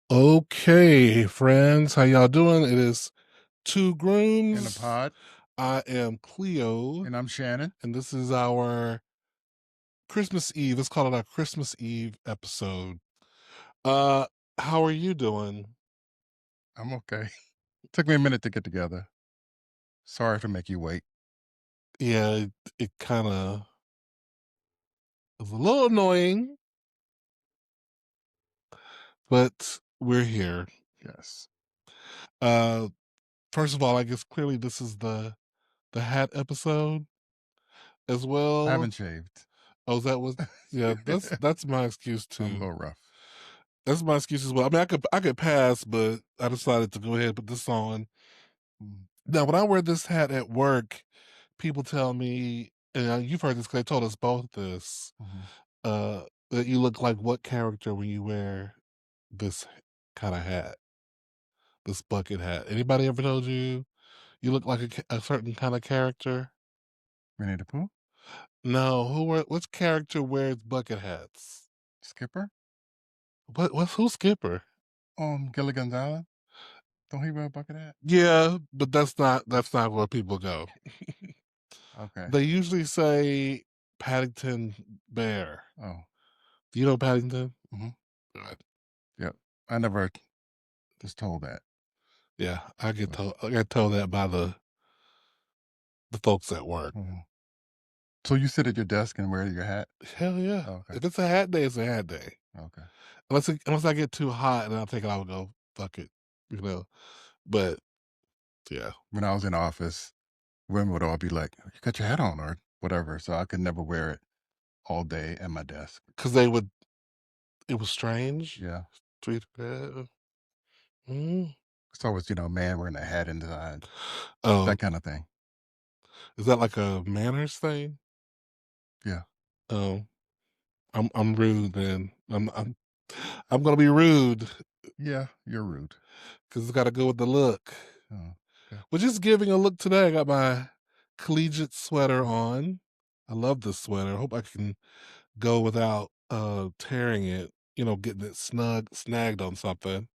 Okay, friends, how y'all doing? It is Two In a Grooms. pod, I am Cleo, and I'm Shannon. and this is our Christmas Eve. Let's call it our Christmas Eve episode. Uh, how are you doing? I'm okay. Took me a minute to get together. Sorry to make you wait. Yeah, it kind of was a little annoying, but we're here. Yes. Uh, first of all, I guess clearly this is the hat episode as I well. haven't shaved. Oh, that was yeah. That's my excuse I'm a too. little rough. That's my excuse as well. I mean, I could pass, but I decided to go ahead and put this on. Mm. Now, when I wear this hat at work, people tell me, and you've heard this because they told us both this, Mhm. uh, that you look like what character when you wear this kind of hat, this bucket hat. Anybody ever told you you look like a certain kind of character? Winnie the Pooh? No, which character wears bucket hats? Skipper? What's who's Skipper? Gilligan's Island? Don't he wear a bucket hat? Yeah, but that's not where people go. Okay. They usually say Paddington Bear. Oh. Do you know Paddington? Hmm. Good. Yep. I never was told that. Yeah, But, I get told that by the folks at work. mhm. So you sit at your desk and wear your hat? Hell yeah! Oh, okay. If it's a hat day, it's a hat day. Okay. Unless I get too hot and I'll take it off and go fuck it, you know. But yeah, When I was in office, women would all be like, "You got your hat on," or whatever. So I could never wear it all day at my desk. because they would. It was strange. Yeah. Tweet that. Mm. It's always, man wearing a hat inside, Oh, that kind of thing. is that like a manners thing? Yeah. Oh, I'm rude then. I'm gonna be rude Yeah, you're rude. because it's got to go with the look. Oh, okay. We're just giving a look today. I got my collegiate sweater on. I love this sweater. I hope I can go without tearing it, getting it snagged on something.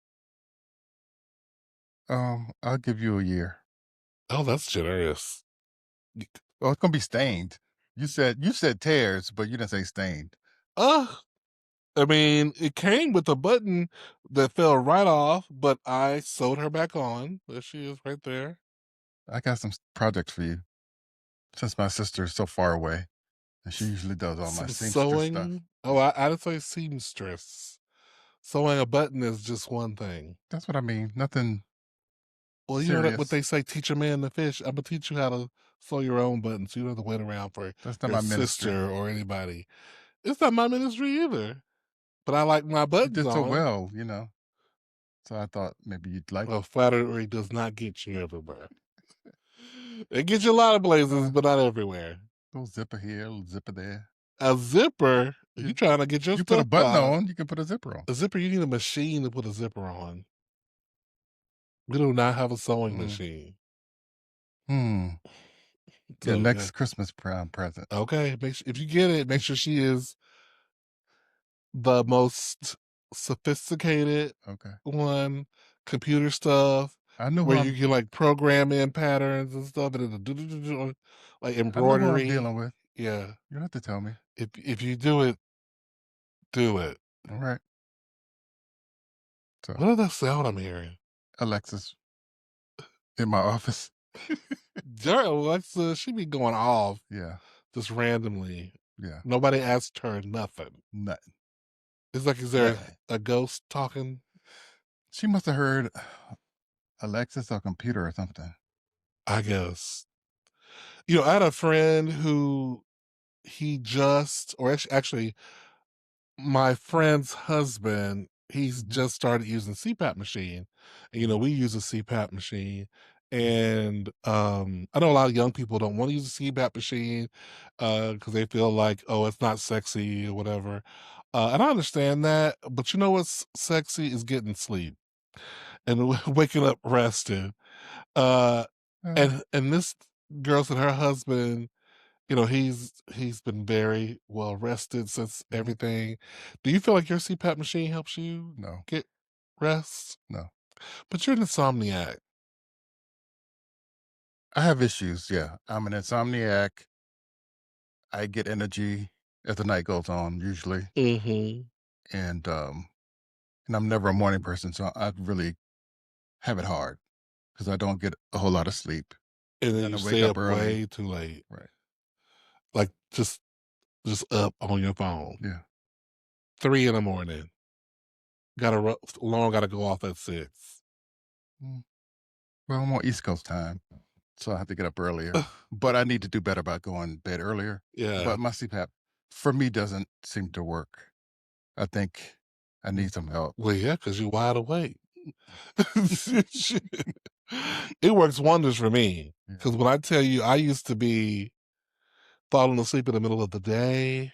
I'll give you a year. Oh, that's generous. Well, it's gonna be stained. You said tears, but you didn't say stained. Uh I mean, it came with a button that fell right off, but I sewed her back on. There she is right there. I got some projects for you since my sister is so far away, and she S- usually does all my Some seamstress stuff. sewing. Oh, I didn't say seamstress. Sewing a button is just one thing. That's what I mean. Nothing Well, you know that what serious. they say, teach a man to fish. I'm gonna teach you how to sew your own buttons. So you don't have to wait around for That's not your my ministry. sister or anybody. It's not my ministry either. But I like my You buttons did so on. well. So I thought maybe you'd like. Well, flattery does not get you everywhere. It gets you a lot of places, Uh, but not everywhere. little zipper here, little zipper there. A zipper? You You trying to get your you put a stuff button out. on, you can put a zipper on. A zipper, you need a machine to put a zipper on. We do not have a sewing Mm. machine. Hmm. Your So yeah. next Christmas present. Okay. If you get it, make sure she is the most sophisticated Okay. one, computer stuff, I know who where you I'm can like program in patterns and stuff, and like I know who I'm embroidery. dealing with. Yeah. You don't have to tell me. If you do it, do it. All right. So What is that sound I'm hearing? Alexis in my office. Alexa, she be going off Yeah. just randomly. Yeah. Nobody asked her nothing. Nothing. It's like, is there Nothing. a ghost talking? She must have heard Alexis or computer or something. I guess. I had a friend who he just, or actually, my friend's husband, he's Hmm. just started using CPAP machine. And, Hmm. we use a CPAP machine. And I know a lot of young people don't want to use a CPAP machine because they feel like, oh, it's not sexy or whatever. And I understand that, but you know what's sexy is getting sleep and waking up rested. Uh, Uh, and this girl said her husband, he's been very well rested since mhm. everything. Do you feel like your CPAP machine helps you No. get rest? No. But you're an insomniac. I have issues, yeah. I'm an insomniac. I get energy as the night goes on usually, Mhm. and, um, and I'm never a morning person, so I really have it hard because I don't get a whole lot of sleep, And and then then you I wake stay up up early. way too late. Right. Like, just up on your phone. Yeah. 3 in the morning. Alarm gotta go off at 6. Mm. Well, I'm on East Coast time, so I have to get up earlier, but I need to do better about going to bed earlier. Yeah. But my CPAP, for me, doesn't seem to work. I think I need some help. Well, yeah, because 'cause you're wide awake. Shit. It works wonders for me. Yeah. Because when I tell you I used to be falling asleep in the middle of the day,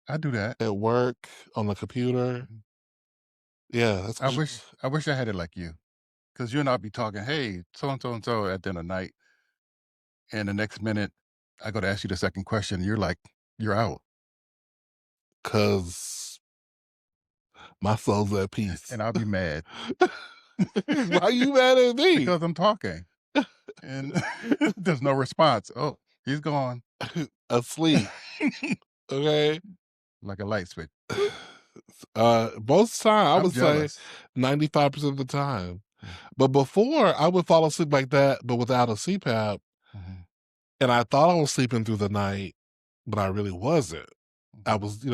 I do that. at work, on the computer. Mhm. Yeah, that's I 'cause wish I wish I had it like you, because you and I'll be talking, "Hey, so and so at dinner night," and the next minute, I go to ask you the second question, you're like, "You're out," 'cause my soul's at peace. and I'll be mad Why you mad at me? because I'm talking and there's no response. "Oh, he's gone." Asleep, okay? Like a light switch. Boop. Most time, I I'm would say jealous. 95% of the time. Yeah. But before, I would fall asleep like that, but without a CPAP, Mhm, and I thought I was sleeping through the night, but I really wasn't. I mhm. was,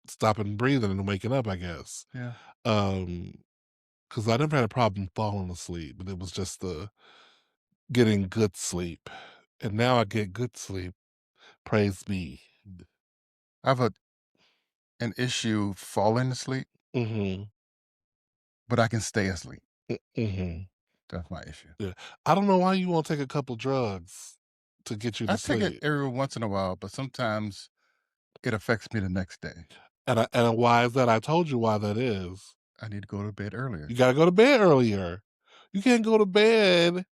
stopping breathing and waking up, I guess. Yeah. Um, because I never had a problem falling asleep, but it was just the getting good sleep. And now I get good sleep. Praise be. Mm. I have an issue falling asleep, Mhm. but I can stay asleep. Mhm. That's my issue. Yeah. I don't know why you won't take a couple drugs to get you I to take it sleep. every once in a while, but sometimes it affects me the next day. And why is that? I told you why that is. I need to go to bed earlier. You gotta go to bed earlier. You can't go to bed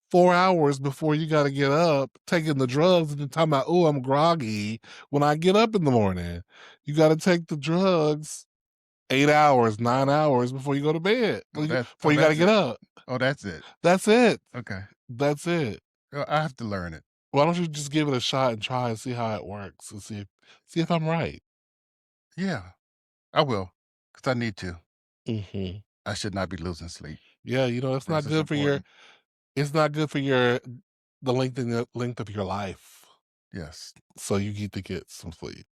4 hours before you gotta get up, taking the drugs and then talking about, "Oh, I'm groggy," when I get up in the morning. You gotta take the drugs 8 hours, 9 hours before you go to bed. Before you gotta That's get it. up. Oh, that's it. That's it. Okay. That's it. I have to learn it. Why don't you just give it a shot and try and see how it works and see if I'm right. Yeah, I will, because I need to. Mhm. I should not be losing sleep. Yeah, it's not Rest is good for your important. it's not good for your the length of your life. Yes. So you need to get some sleep.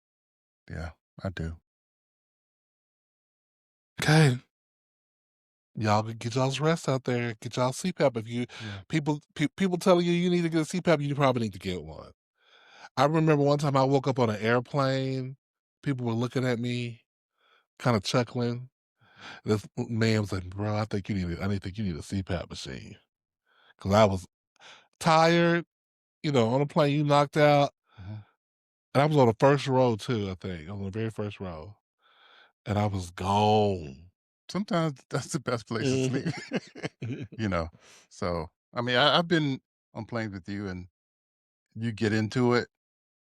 Yeah, I do. Okay. Y'all get y'all's rest out there. Get y'all CPAP. If you Yeah. people telling you you need to get a CPAP, you probably need to get one. I remember one time I woke up on an airplane. People were looking at me, kind of chuckling. This man was like, "Bro, I need think you need a CPAP machine." Because I was tired, on a plane, you knocked out. Mhm. And I was on the first row too, I think. On the very first row. And I was gone. Sometimes that's the best place to sleep, Mhm. you know? So, I mean, I've been on planes with you and you get into it.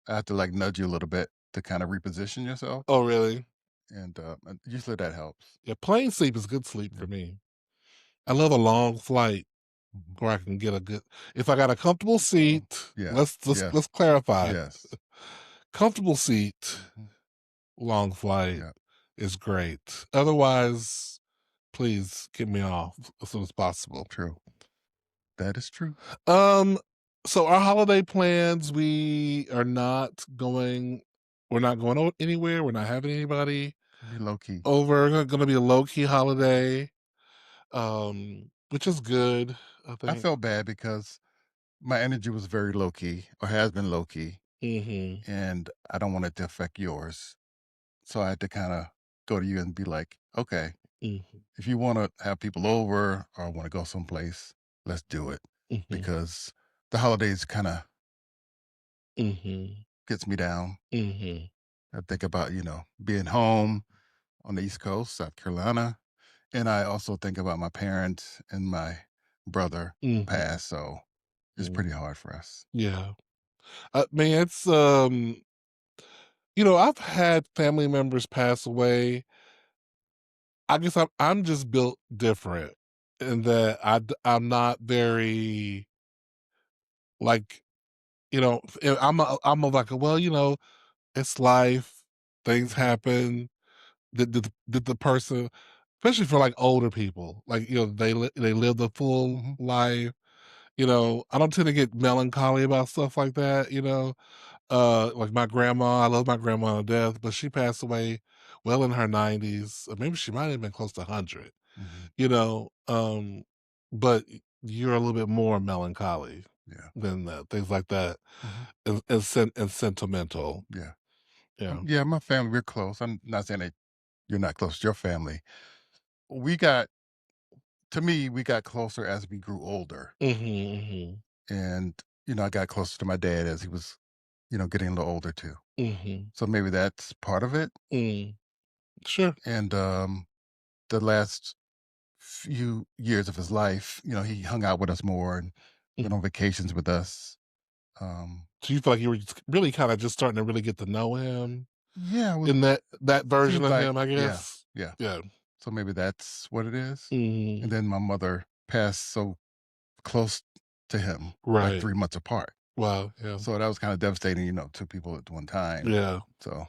I have to like nudge you a little bit to kind of reposition yourself. Oh, really? And usually that helps. Yeah, plane sleep is good sleep Yeah. for me. I love a long flight Mhm. where I can get a good if I got a comfortable Oh, seat, yeah. let's Yeah. let's clarify. Yes. Comfortable seat, Mhm. long flight Yeah. is great. Otherwise, please get me off as soon as possible. True. That is true. Um, so our holiday plans, we're not going anywhere. We're not having anybody Be low key. over. Gonna be a low key holiday, which is good, I I think. felt bad because my energy was very low key or has been low key, Mhm. and I don't want it to affect yours. So I had to kind of go to you and be like, okay, Mhm. if you want to have people over or want to go someplace, let's do it Mhm. because the holidays kind of Mhm. gets me down. Mhm. I think about, being home on the East Coast, South Carolina. And I also think about my parents and my brother Mhm. passed. So it's Mhm. pretty hard for us. Yeah. Man, it's I've had family members pass away, I guess I'm just built different in that I'm not very, like, I'm a like, well, it's life, things Mhm, happen. Did the person, especially for, like, older people, like, they live the full mhm, life, I don't tend to get melancholy about stuff like that, like my grandma, I love my grandma to death, but she passed away well in her 90s, or maybe she might have been close to 100, mhm. you know, but you're a little bit more melancholy Yeah. than that, things like that, Mhm. and sentimental. Yeah. Yeah. Yeah, my family, we're close. I'm not saying that you're not close to your family. We got to me, we got closer as we grew older. Mhm, mhm, And, I got closer to my dad as he was, getting a little older too. mhm, So maybe that's part of it. mm. Sure. And the last few years of his life, he hung out with us more and went Mhm. on vacations with us. Um, So you feel like you were just really kinda just starting to really get to know him yeah, it was in that version seems of like him, I yeah, guess? yeah. Yeah. So maybe that's what it is. And Mhm. then my mother passed so close to him, like Right. 3 months apart. Wow, yeah. So that was kind of devastating, 2 people at one time. Yeah. So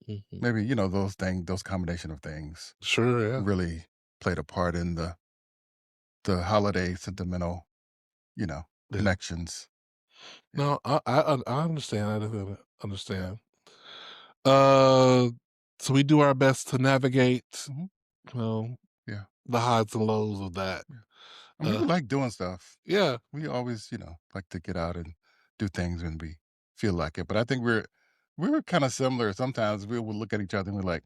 Mhm. maybe, those combination of things Sure, yeah. really played a part in the holiday sentimental, Yeah. connections. Yeah. No, I understand, I definitely Yeah. understand. Uh, so we do our best to navigate, Mhm. you know, Yeah. the highs and lows of that. Yeah. I mean, Uh, we like doing stuff. yeah. We always, like to get out and do things when we feel like it. But I think we were kind of similar. Sometimes we would look at each other and we're like,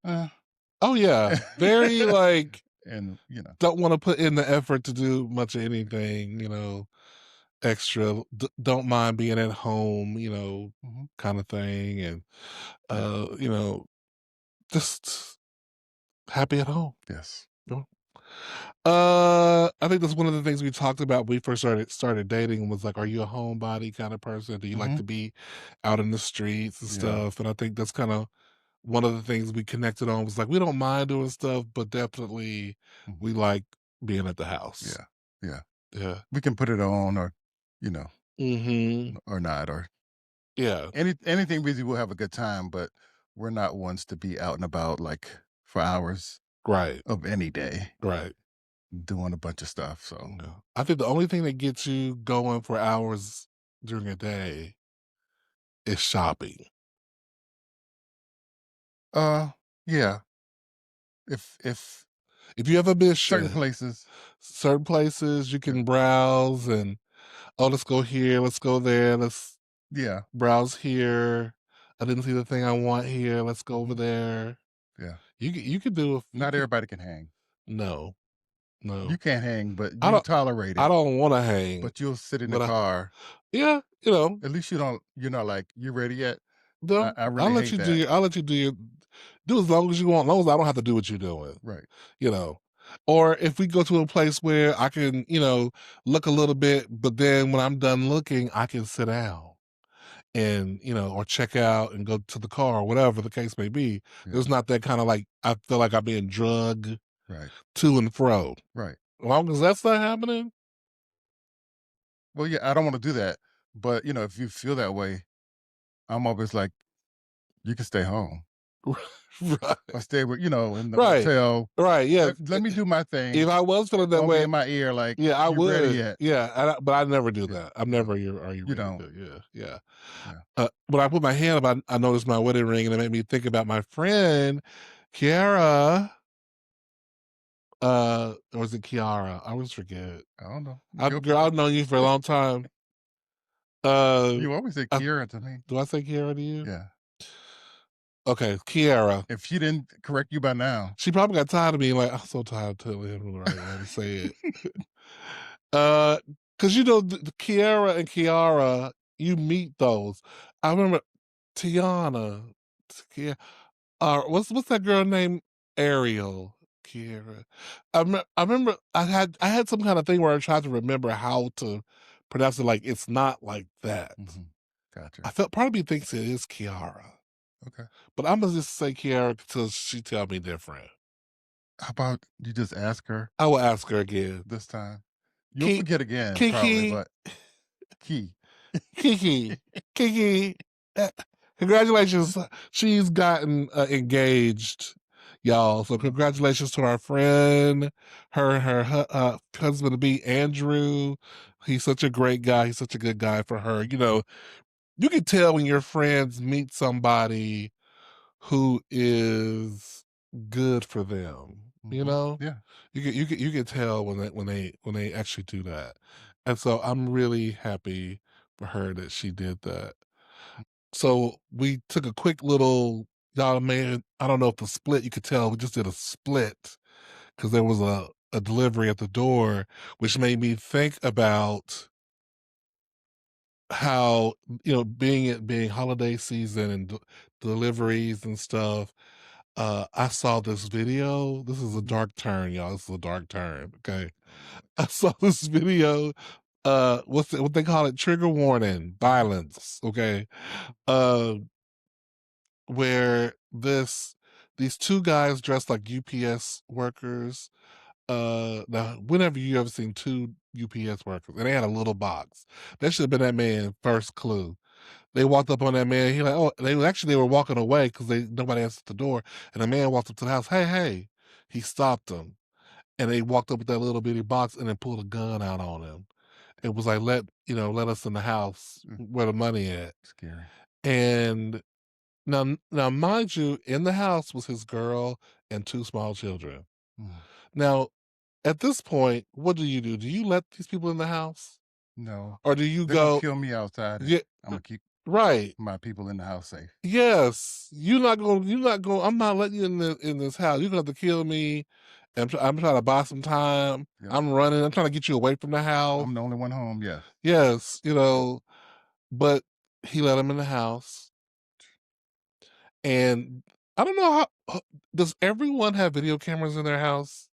uh. Oh, yeah. Very, like, And don't wanna put in the effort to do much of anything, extra. Don't mind being at home, mhm, kinda thing, and, yeah, you know, just happy at home. yes, You know? I think that's one of the things we talked about when we first started dating was like, are you a homebody kind of person? Do you like hmm to be out in the streets and yeah, stuff? And I think that's kind of one of the things we connected on was like we don't mind doing stuff, but definitely mhm, we like being at the house. yeah, yeah. Yeah. We can put it on, or you know, Hmm. or not, or Yeah. anything busy. We'll have a good time, but we're not ones to be out and about like for hours Right. of any day Right. doing a bunch of stuff. So, Yeah. I think the only thing that gets you going for hours during a day is shopping. uh, yeah, if If you have a certain mission, places, certain places you yeah, can browse and, "Oh, let's go here, let's go there, let's yeah, browse here. I didn't see the thing I want here, let's go over hmm there." yeah. You could do you Not could everybody can hang. no, You no. can't hang, but I you don't tolerate I it. don't wanna hang, But you'll sit in the but car. yeah, At least you're not like, "You ready yet?" I no, I really hate that. I'll let you do as long as you want, as long as I don't have to do what you're doing, Right. you know? Or if we go to a place where I can, look a little bit, but then when I'm done looking, I can sit down and, or check out and go to the car or whatever the case may be. Yeah. There's not that kind of like, I feel like I'm being drugged Right. to and fro. Right. As long as that's not happening. Well, yeah, I don't wanna do that, but, if you feel that way, I'm always like, "You can stay home Right. or stay with in the Right. hotel. Right. Yeah. Let me do my thing. If I was feeling that Don't be way, in my ear like, yeah, I "You ready would. yet?" Yeah. But I never do Yeah. that. I'm No, never, are you you ready don't. to? Yeah. Yeah. Yeah. When I put my hand up, I noticed my wedding ring and it made me think about my friend, Kiara. Or was it Kiara? I always forget. I don't know. I've Go girl, for it. I've known you for a long time. Uh, You always say I, Kira to me. do I say Kiara to you? Yeah. Okay, Kiara. If she didn't correct you by now. She probably got tired of me. Like, I'm so tired of telling him the right way to say it. Because the Kiara and Kiara, you meet those. I remember Tiana, Kia what's that girl named Ariel? Kiara. I remember I had some kind of thing where I tried to remember how to pronounce it like it's not like that. Mhm. I Gotcha. felt part of me thinks it is Kiara, Okay. but Imma just say Kiara until she tell me different. How about you just ask her I will ask her again. this time? You'll Ki forget again probably, Kiki, but key. Kiki, Kiki, eh, congratulations. She's gotten engaged, y'all. So Mhm, congratulations to our friend, her husband to be Andrew. He's such a great guy. He's such a good guy for her. You can tell when your friends meet somebody who is good for them. mhm. Yeah. You can tell when they actually do that, and so I'm really happy for her that she did that. So we took a quick little y'all man. I don't know if the split you could tell we just did a split because there was a delivery at the door, which made me think about how being holiday season and deliveries and stuff. I saw this video. This is a Mhm. dark turn, y'all. This is a dark turn. Okay. Oh, Lord. I saw this video. What they call it? Trigger warning, Mhm, violence. Okay. mhm, Uh, where these two guys dressed like UPS workers. Now, whenever you ever seen two UPS workers, and they had a little box, that should have been that man first clue. They walked up on that man. He like, oh, they were walking away because nobody answered the door, and the man walked up to the house. Hey, hey! He stopped them, and they walked up with that little bitty box and then pulled a gun out on him. It was like, let us in the house mm, where the money at. scary. And now, mind you, in the house was his girl and two small children. Mm. Now, at this point, what do you do? Do you let these people in the house, No. or do you They're gonna go? kill me outside, and Yeah, Imma keep right. my people in the house safe. Yes, you're not going. I'm not letting you in this house. You're gonna have to kill me. I'm trying to buy some time. Yep. I'm running. I'm trying to get you away from the house. I'm the only one home, yes. Yes, but he let him in the house, and I don't know does everyone have video cameras in their house?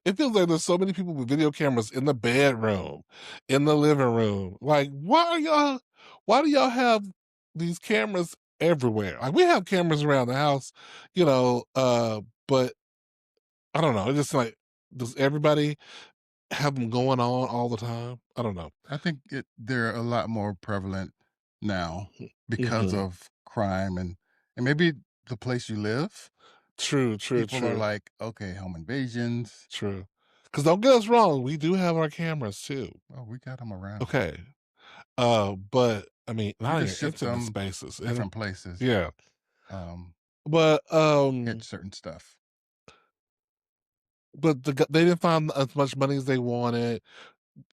It feels like there's so many people with video cameras in the bedroom, in the living room. Like, why do y'all have these cameras everywhere? Like, we have cameras around the house, but I don't know. It's just like, does everybody have them going on all the time? I don't know. I think they're a lot more prevalent now because Mhm. of crime and maybe the place you live. True, true, People are true, like, "Okay, home invasions." true. Because don't get us wrong, we do have our cameras too. Oh, we got them around. Okay. But I mean, We not in just your shift intimate them spaces. And different places, yeah. um, But catch certain stuff. they didn't find as much money as they wanted.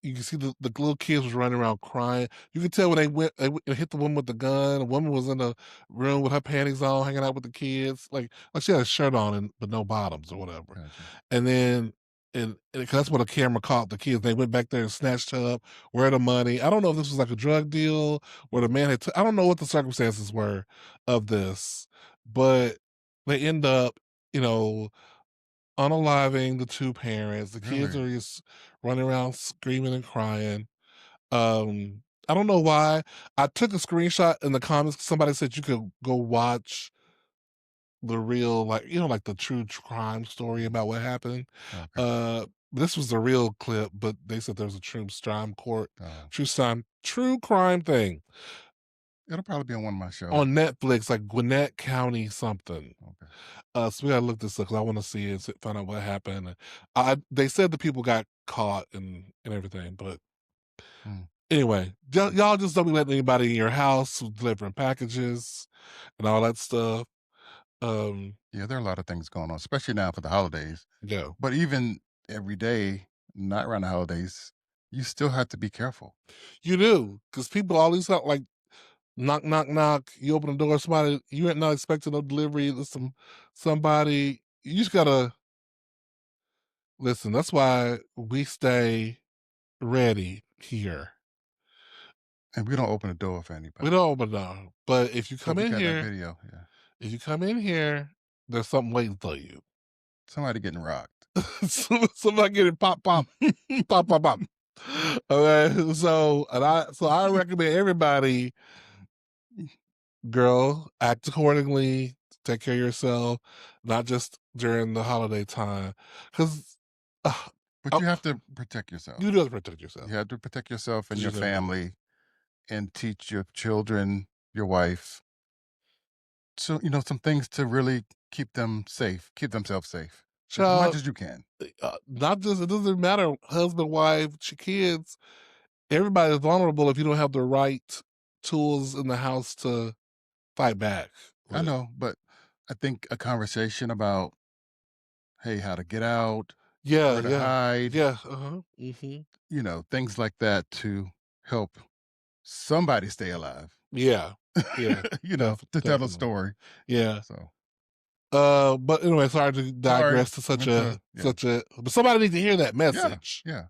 You can see the little kids was running around crying. You could tell when they hit the woman with the gun. The woman was in the room with her panties on, hanging out with the kids, like she had a shirt on and but no bottoms or whatever. Gotcha. And then and 'cause that's what the camera caught the kids. They went back there and snatched her up. Where the money? I don't know if this was like a drug deal where the man had. I don't know what the circumstances were of this, but they end up, you know, unaliving the two parents. The kids Really? are just running around screaming and crying. I don't know why. I took a screenshot in the comments. Somebody said you could go watch the real, like the true crime story Mhm. about what happened. Okay. Uh, this was the real clip, but they said there was a Oh, true crime thing it'll probably be on one of my shows. on Netflix, like Gwinnett County something. Okay. So we gotta look this up because I want to see it, find out what happened. They said the people got caught and everything, but Mm. anyway, y'all just don't be letting anybody in your house who's delivering packages and all that stuff. Um, Yeah, there are a lot of things going on, especially now for the holidays. yeah, But even every day, not around the holidays, you still have to be careful. you do because people always out like knock, knock, knock. You open the door, somebody you ain't not expecting no delivery. There's somebody. You just gotta listen. That's why we stay ready here. And we don't open the door for We anybody. don't open the door, but But we got that video. Yeah. if you come in here, there's something waiting for you. Somebody getting rocked. Somebody get it pop, pop, pop, pop, pop. Okay, so I recommend everybody, girl, act accordingly. take care of yourself, not just during the holiday time, because uh, But uh, you have to protect yourself. you do have to protect You yourself. have to protect yourself and You your do. family and teach your children, your wife, so some things to really keep them safe, keep themselves safe as much Child, as you can. not just, it doesn't matter, husband, wife, kids, everybody is vulnerable if you don't have the right tools in the house to fight back I with. know, but I think a conversation about, hey, how to get out, Yeah, where to yeah, hide, yeah, uh-huh, mhm. things like that to help somebody stay alive, Yeah, yeah, to tell a definitely. story. Yeah. So But anyway, sorry to sorry, digress to went to yeah, but somebody needs to hear that yeah, message. yeah.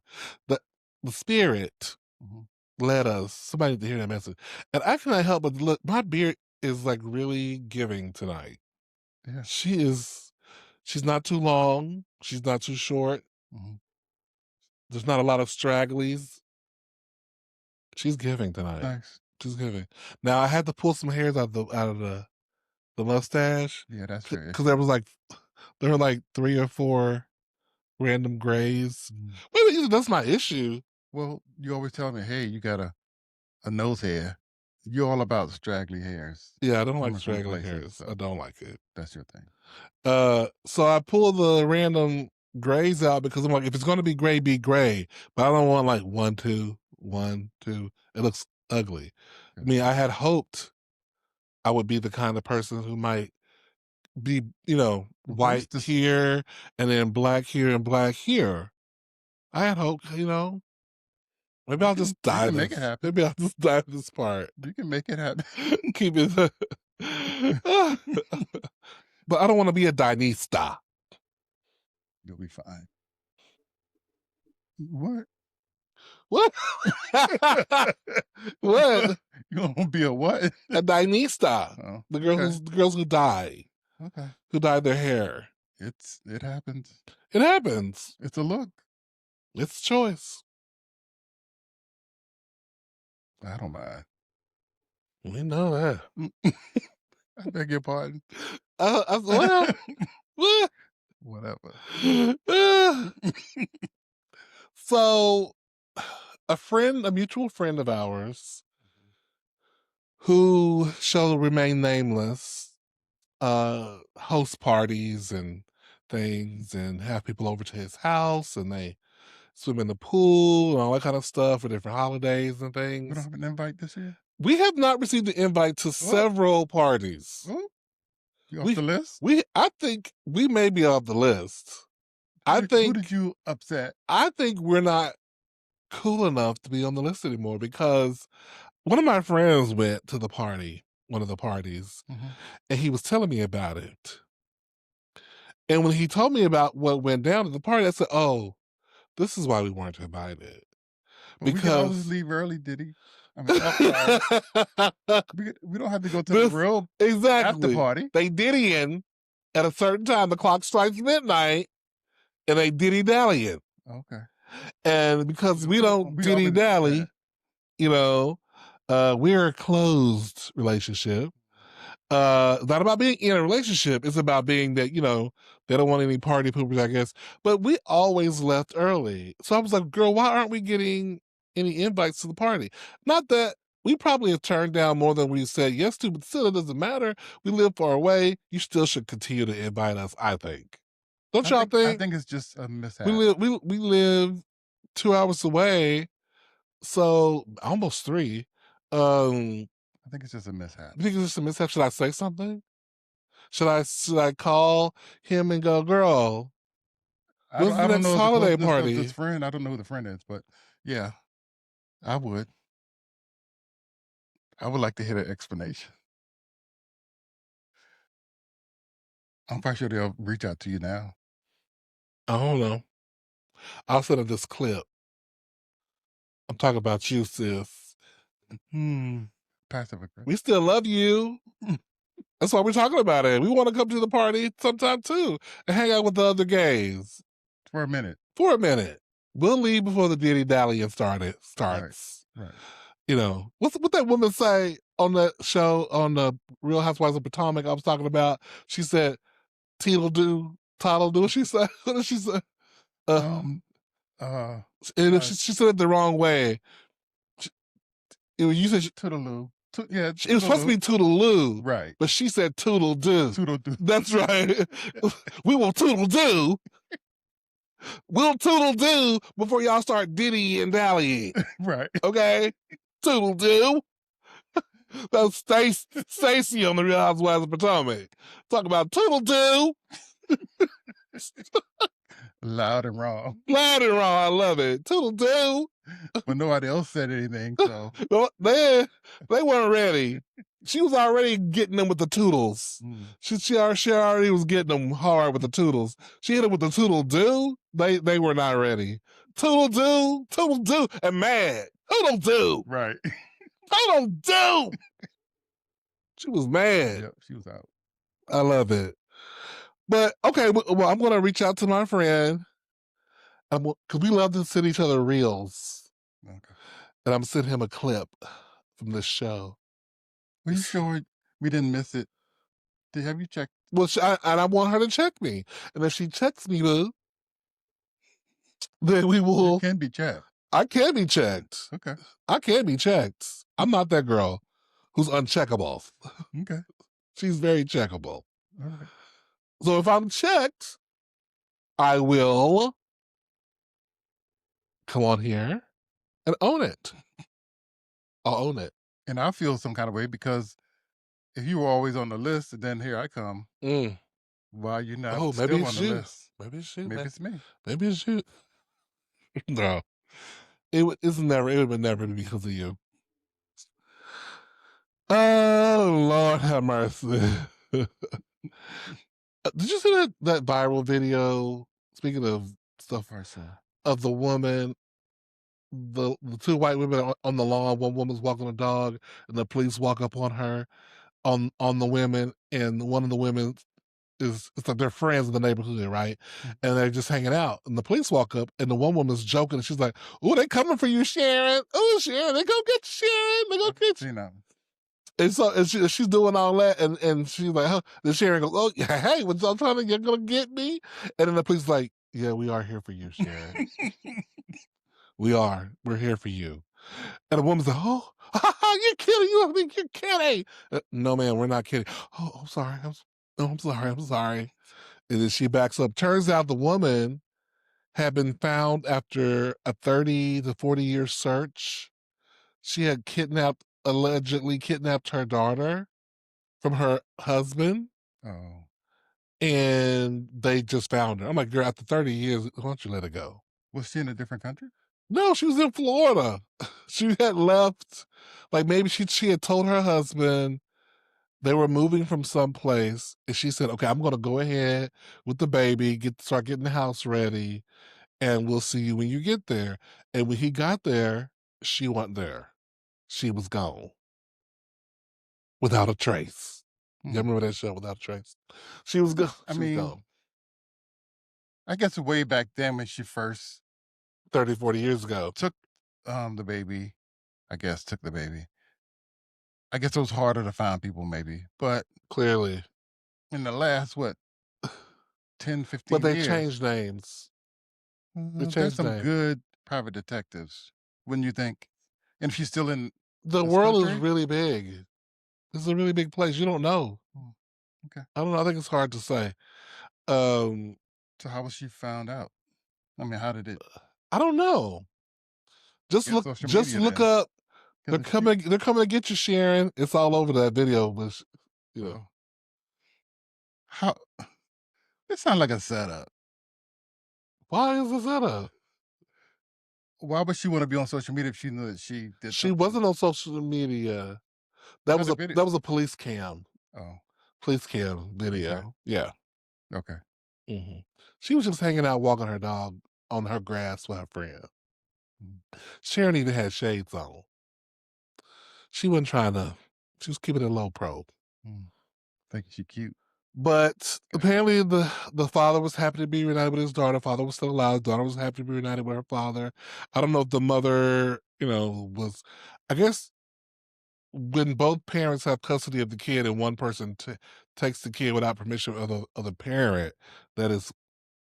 The the spirit Hmm. led us. Somebody needs to hear that message. And I cannot help but look, my beard is like really giving tonight. Yeah. She is she's not too long, she's not too short. Hmm. There's not a lot of stragglies. She's giving tonight. Nice. She's giving. Now I had to pull some hairs out of the mustache Yeah, that's your because there issue. was like there were like 3 or 4 random grays. Mhm. Well, that's my issue. Well, you always tell me, hey, you got a nose hair. You're all about straggly hairs Yeah, I don't like coming from straggly places, hairs. I so don't like it. that's your thing. So I pulled the random grays out because I'm like, if it's going to be gray, but I don't want like one, two, one, two. It looks ugly. I Yeah. mean, I had hoped I would be the kind of person who might be, Well, white here and then black here and black here. I had hoped, maybe I'll just you dye can make it this. happen. Maybe I'll just dye this part. You can make it happen. Keep it. But I don't want to be a Dinista. You'll be fine. What? What? What? You gonna be a what? A Dinista. Oh, The girl okay, who's the girls okay. who dyed their hair. It happens. It happens. It's a look. It's choice. I don't mind. We know that. I beg your pardon. Well, what? Whatever. So, a mutual friend of ours, who shall remain nameless, host parties and things and have people over to his house and they swim in the pool and all that kind of stuff for different holidays and We don't things. have an invite this year. We have not received the invite to Oh, several parties. oh, you off We the list? I think we may be off the list. Who I did think you upset? I think we're not cool enough to be on the list anymore because one of my friends went to one of the parties, Mhm. and he was telling me about it. And when he told me about what went down at the party, I said, "Oh, this is why we weren't invited." Well, we can always Because leave early, Diddy. I mean, I'm sorry. We don't have to go to the this real after exactly. party. They diddying at a certain time. The clock strikes midnight, and they diddy dallying. Okay. And because we don't We all diddy been yeah. dally, you know, we're a closed relationship. It's not about being in a relationship. It's about being that, they don't want any party poopers, I guess. But we always left early. So I was like, girl, why aren't we getting any invites to the party? Not that we probably have turned down more than we said yes to, but still, it doesn't matter. We live far away. You still should continue to invite us, I think. Don't y'all I think? think it's just a We mishap. live we live 2 hours away, so almost three. Um, I think it's just a mishap. you think it's just a mishap? Should I say something? Should I call him and go, girl, when's the I don't next know the holiday closeness of this party? friend. I don't know who the friend is, but yeah, I would. I would like to hear the explanation. I'm quite sure they'll reach out to you now. I don't know. I'll send her this clip. I'm talking about you, sis. Hmm. Passive We aggressive. still love you. That's why we're talking about it. We want to come to the party sometime too and hang out with the other gays For a minute. for a minute. We'll leave before the diddy dallying Right. starts. Right. What that woman say? on that show on the Real Housewives of Potomac I was talking about, she said Teedle do, Toddle do. She said, what did she say? Uh, Um, uh, and uh, she said it the wrong way. You said Toodaloo. Yeah, it was supposed to Toodaloo. be Toodaloo, Right. but she said Toodle do. Toodle-doo. That's right. We will Toodle do. We'll Toodle do before y'all start Diddy and Dally. Right. Okay? Toodle do. That's Stacy on the Real Housewives of Potomac. Talk about Toodle do. Loud and wrong. Loud and raw. I love it. Toodle do. But nobody else said anything, so Well, they weren't ready. She was already getting them with the toodles. mm, She already was getting them hard with the toodles. She hit them with the toodle do. They were not ready. Toodle do, and mad. Toodle do, right. toodle do. She was mad. Yep, she was out. I love it. But okay, well, I'm gonna reach out to my friend because we love to send each other reels, Okay. and I'm sending him a clip from this show. Were you sure we didn't miss it? Have you checked? Well, and I want her to check me. And if she checks me, boo, then we You will. can be checked. I can be checked. Okay. I can be checked. I'm not that girl who's uncheckable. Okay. She's very checkable. All right. So if I'm checked, I will come on here and own it. I'll own it. And I feel some kind of way because if you were always on the list, and then here I come, Mm. why you not Oh, maybe still on it's the you. list? Maybe it's you, Maybe man. it's me. Maybe it's you. No, it's never. It would never be because of you. Oh Lord, have mercy. Did you see that viral video? Speaking of stuff, Right. So, of the woman, the two white women on the lawn. One woman's walking a dog, and the police walk up on her on the women, and one of the women is it's like they're friends in the neighborhood, right? mm, And they're just hanging out, and the police walk up, and the one woman's joking, and she's like, "Oh, they coming for you, Sharon! Oh, Sharon, they go get you, Sharon! They go I've get you!" seen that. And so she's doing all that, and she's like, huh. Then Sharon goes, "Oh, yeah, hey, what's y'all trying to? You're gonna get me?" And then the police like, "Yeah, we are here for you, Sharon. We are. We're here for you." And the woman's like, "Oh, you're kidding! You don't think you're kidding?" No, man, we're not kidding. Oh, I'm sorry. I'm sorry. I'm sorry. And then she backs up. Turns out the woman had been found after a 30 to 40-year search. She had allegedly kidnapped her daughter from her husband, Oh, and they just found her. I'm like, girl, after 30 years, why don't you let it go? was she in a different country? No, she was in Florida. She had left, like maybe she had told her husband they were moving from someplace, and she said, "Okay, I'm going to go ahead with the baby, start getting the house ready, and we'll see you when you get there." And when he got there, she wasn't there. She was gone without a trace. You Hmm. remember that show, Without a Trace? She was gone. I She was mean, gone. I guess way back then when she first 30, 40 years ago. took the baby, I guess took the baby. I guess it was harder to find people maybe. But Clearly. in the last what, 10, But 15 they've years, changed names. They there's changed some names. good private detectives, wouldn't you think? And if she's still in The this world is country? really big. This is a really big place. You don't know. Hmm, okay. I don't know. I think it's hard to say. Um, So how was she found out? I mean, how did it I don't know. get social Just media look then? up. Because if she They're coming to get you, Sharon. It's all over that video, but oh, how this sounds like a setup. why is this at a? Why would she wanna be on social media if she knew that she did She something? wasn't on social media. What about the video? That was a Oh, police cam okay, video. Yeah. okay. Hmm. She was just hanging out, walking her dog on her grass with her friend. Mm, Sharon even had shades on. She wasn't trying to. She was keeping it low pro. mm. Thinking she cute. But Got it. apparently, the father was happy to be reunited with his daughter. Father was still alive. Daughter was happy to be reunited with her father. I don't know if the mother, was. I guess when both parents have custody of the kid and one person takes the kid without permission of the parent, that is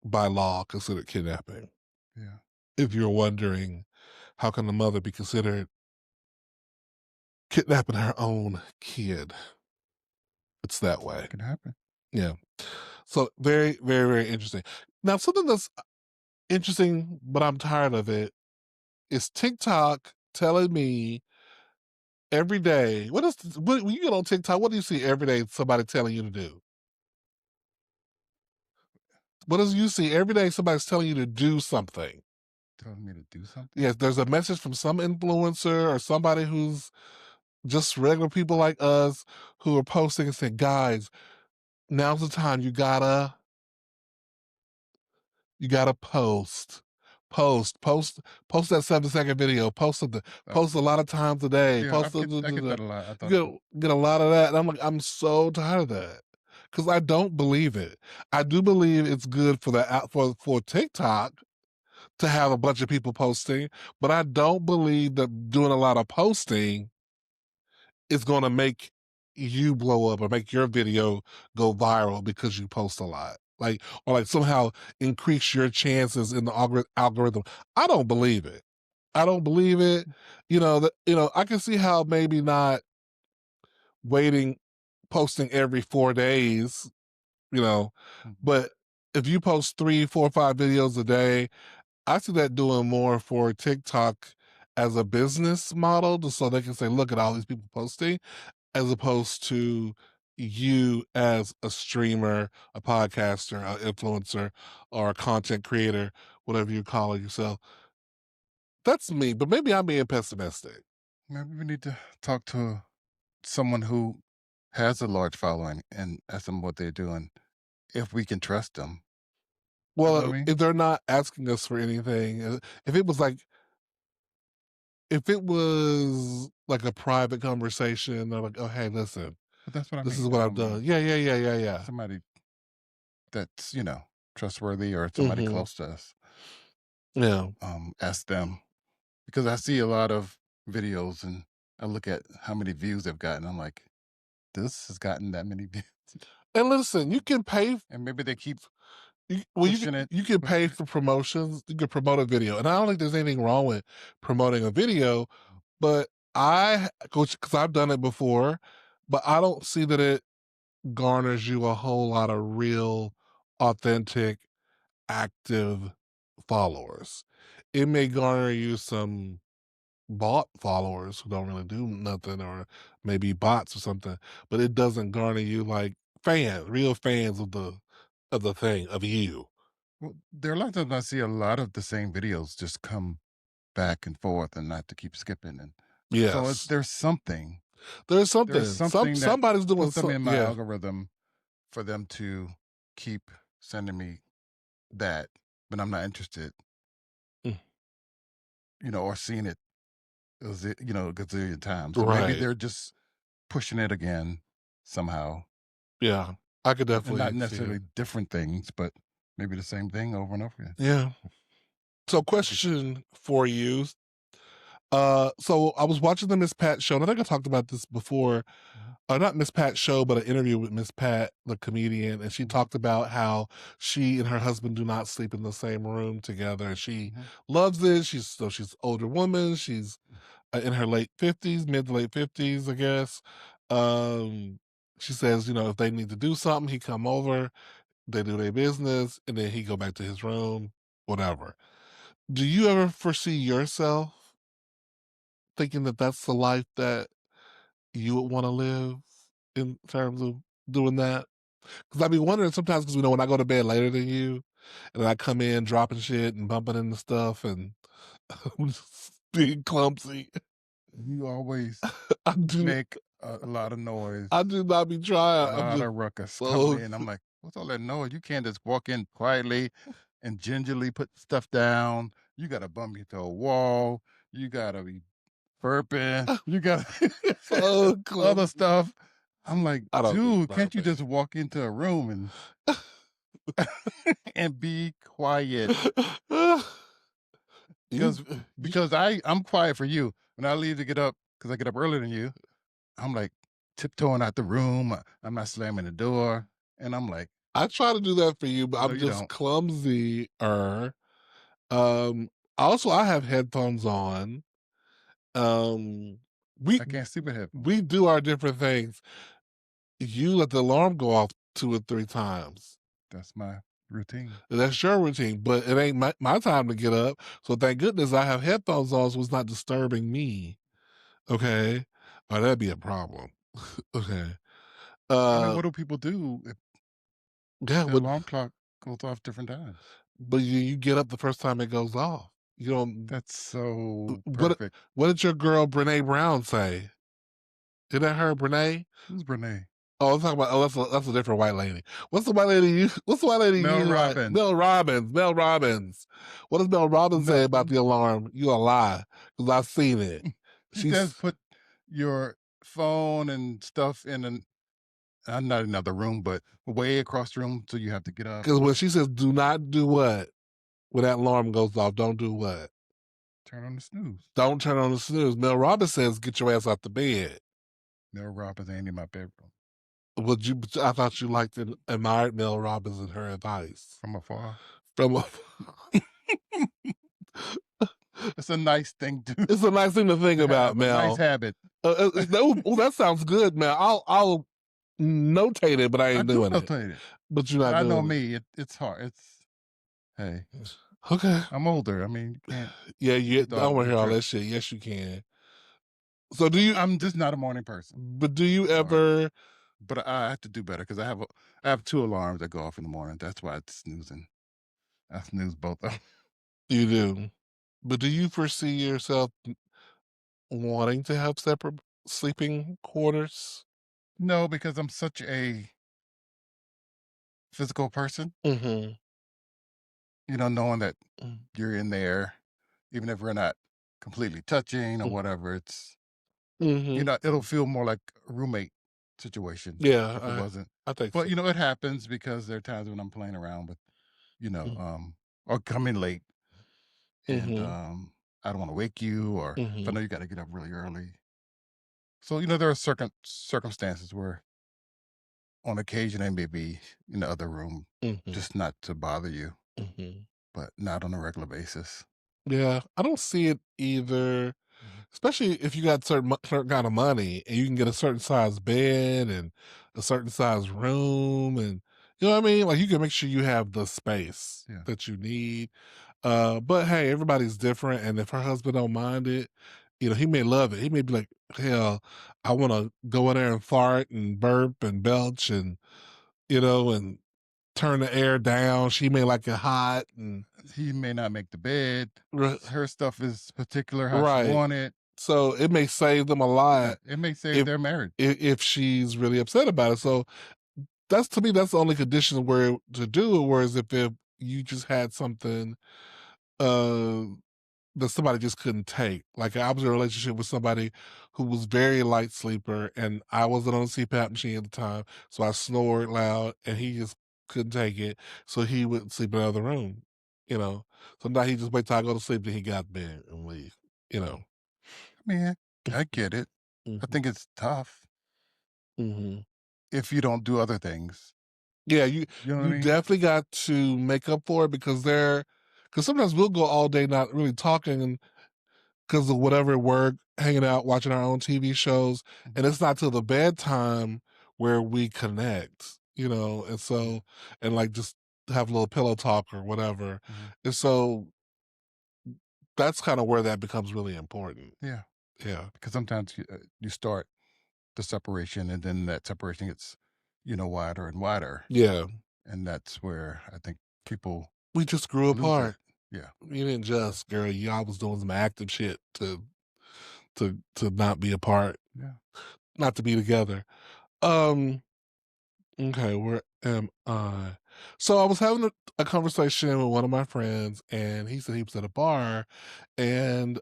by law considered kidnapping. Yeah, If you're wondering, how can the mother be considered kidnapping her own kid? It's that way. it can happen. Yeah. So very, very, very interesting. Now, something that's interesting, but I'm tired of it, is TikTok telling me every day. When you get on TikTok? What do you see every day? Somebody telling you to do. What does you see every day? Somebody's telling you to do something. Telling me to do something. Yes, there's a message from some influencer or somebody who's just regular people like us who are posting and saying, "Guys, now's the time. You gotta post. Post that 7-second video. Post something. Uh, Post a lot of times a day. yeah, I get that a lot. I You thought get a lot of that. And I'm like, I'm so tired of that. Because I don't believe it. I do believe it's good for for TikTok to have a bunch of people posting, but I don't believe that doing a lot of posting is gonna make you blow up or make your video go viral because you post a lot. Like, or like somehow increase your chances in the algorithm. I don't believe it. I don't believe it. I can see how maybe not waiting, posting every 4 days, you know, mhm. but if you post 3, 4, 5 videos a day, I see that doing more for TikTok as a business model, just so they can say, look at all these people posting, as opposed to you as a streamer, a podcaster, an influencer, or a content creator, whatever you call it yourself. That's me, but maybe I'm being pessimistic. Maybe we need to talk to someone who has a large following and ask them what they're doing, if we can trust them. You know what I Well, mean? if they're not asking us for anything, if it was like a private conversation, they're like, oh, hey, listen, But that's what I this mean. is what That's what I've I mean. done. Yeah, yeah, yeah, yeah, yeah. Somebody that's, trustworthy or somebody Hmm. close to us. Yeah. Ask them. Because I see a lot of videos and I look at how many views they've gotten. I'm like, this has gotten that many views. And listen, you can pay. And maybe they keep Well, pushing it, you can pay pushing it. for promotions. You can promote a video, and I don't think there's anything wrong with promoting a video. But because I've done it before, but I don't see that it garners you a whole lot of real, authentic, active followers. It may garner you some bought followers who don't really do nothing, or maybe bots or something, but it doesn't garner you like real fans of the thing, of you. Well, there are a lot of times I see a lot of the same videos just come back and forth and not to keep skipping. And so Yes. There's there's something. something that Somebody's doing puts them so in my yeah. algorithm for them to keep sending me that, but I'm not interested, Mm, or seeing it, a gazillion times. So maybe right. they're just pushing it again somehow, Yeah. I could and not definitely see necessarily it. different things, but maybe the same thing over and over again. Yeah. So Could be. question for you. So I was watching the Miss Pat show, and I think I talked about this before. Mhm, Not Miss Pat show, but an interview with Miss Pat, the comedian, and she mhm, talked about how she and her husband do not sleep in the same room together. And she mhm, loves it. She's older woman. She's in her late 50s, mid to late 50s, I guess. Um, she says, if they need to do something, he come over, they do their business, and then he go back to his room, whatever. Do you ever foresee yourself thinking that that's the life that you would want to live in terms of doing that? Because I be wondering sometimes, because when I go to bed later than you, and I come in dropping shit and bumping into stuff, and I'm just being clumsy. You always I do make a lot of I noise, do not be a trying. I'm lot just of ruckus coming so in. I'm like, what's all that noise? You can't just walk in quietly and gingerly put stuff down. You got to bump into a wall. You got to be burping. You got so other clumsy. stuff. I'm like, I don't do dude, can't you burping. just walk into a room and and be quiet? You Because you because I'm quiet for you when I leave to get up because I get up earlier than you. I'm like tiptoeing out the room. I'm not slamming the door. And I'm like, I try to do that for you, but no, I'm you just don't. clumsy. Um, Also, I have headphones on. Um, we I can't sleep with headphones. we do our different things. You let the alarm go off 2 or 3 times. That's my routine. That's your routine, but it ain't my time to get up. So thank goodness I have headphones on, so it's not disturbing me. Okay, or that'd be a problem. Okay. I mean, Uh, what do people do if yeah, the but alarm clock goes off different times? you get up the first time it goes off. You don't. That's so What perfect. what did your girl Brene Brown say? Did that her Brene? Who's Brene? Oh, I'm talking about. Oh, that's a different white lady. What's the white lady you? What's the white lady Mel you like? Robbins. Mel Robbins. Mel Robbins. What does Mel Robbins say No, about the alarm? You a lie because I've seen it. she says She's put your phone and stuff in an not another room, but way across the room, so you have to get up, because when she says do not do what when that alarm goes off, don't do what. turn on the snooze. Don't turn on the snooze. Mel Robbins says get your ass out the bed. Mel Robbins ain't in my bedroom Would you? I thought you liked and admired Mel Robbins and her advice from afar. from. It's a nice thing It's a nice thing to think to about, have, a nice Mel. habit. That sounds good, man. I'll notate it, but I I ain't do doing it. notate it, But you're but not I know doing me. It's hard. It's hey, it. Okay. I'm older. I mean, you can't Yeah, get you. your I dog don't want on to hear all that trips. shit. Yes, you can. So do you? I'm just not a morning person. But do you Sorry, ever? but I have to do better because I have two alarms that go off in the morning. That's why it's snoozing. I snooze both of 'em. You do. But do you foresee yourself wanting to have separate sleeping quarters? No, because I'm such a physical person. Mm-hmm. Knowing that you're in there, even if we're not completely touching or whatever, Mm-hmm. it'll feel more like a roommate situation Yeah, if it wasn't. I think But so. it happens because there are times when I'm playing around with, you know, um, or coming late and Mm-hmm. I don't want to wake you, or if I Mm-hmm. know you got to get up really early. So there are circumstances where, on occasion, I may be in the other room, Mm-hmm. just not to bother you, Mm-hmm. but not on a regular basis. Yeah, I don't see it either. Mhm. Especially if you got certain kind of money and you can get a certain size bed and a certain size room, and you know what I mean? Like you can make sure you have the space Yeah. that you need. But hey, everybody's different, and if her husband don't mind it, he may love it. He may be like, hell, I want to go in there and fart and burp and belch and turn the air down. She may like it hot and He may not make the bed. r- Her stuff is particular how she right. want it. So it may save them a Yeah, lot it may save if their marriage. if she's really upset about it. So that's to me, that's the only condition where to do it. Whereas if you just had something uh that somebody just couldn't take. Like I was in a relationship with somebody who was very light sleeper and I wasn't on a CPAP machine at the time. So I snored loud and he just couldn't take it. So he would sleep in another room, you know. So now he just wait till I go to sleep, then he got in bed and leave, you know. I mean, I get it. I Mhm. think it's tough Mhm. if you don't do other things. Yeah, you You know what I you mean? definitely got to make up for it because sometimes we'll go all day not really talking and because of whatever work, hanging out, watching our own TV shows, Mhm. and it's not till the bedtime where we connect, and Yeah. so and like just have a little pillow talk or whatever. Mhm. And so that's kind of where that becomes really important. Yeah. Yeah. Because sometimes you start the separation, and then that separation gets, wider and wider, Yeah. and that's where I think people We just grew lose it. apart. Yeah. You didn't just, girl, y'all was doing some active shit to not be apart, Yeah. not to be together. Um Okay, where am I? So I was having a conversation with one of my friends, and he said he was at a bar, and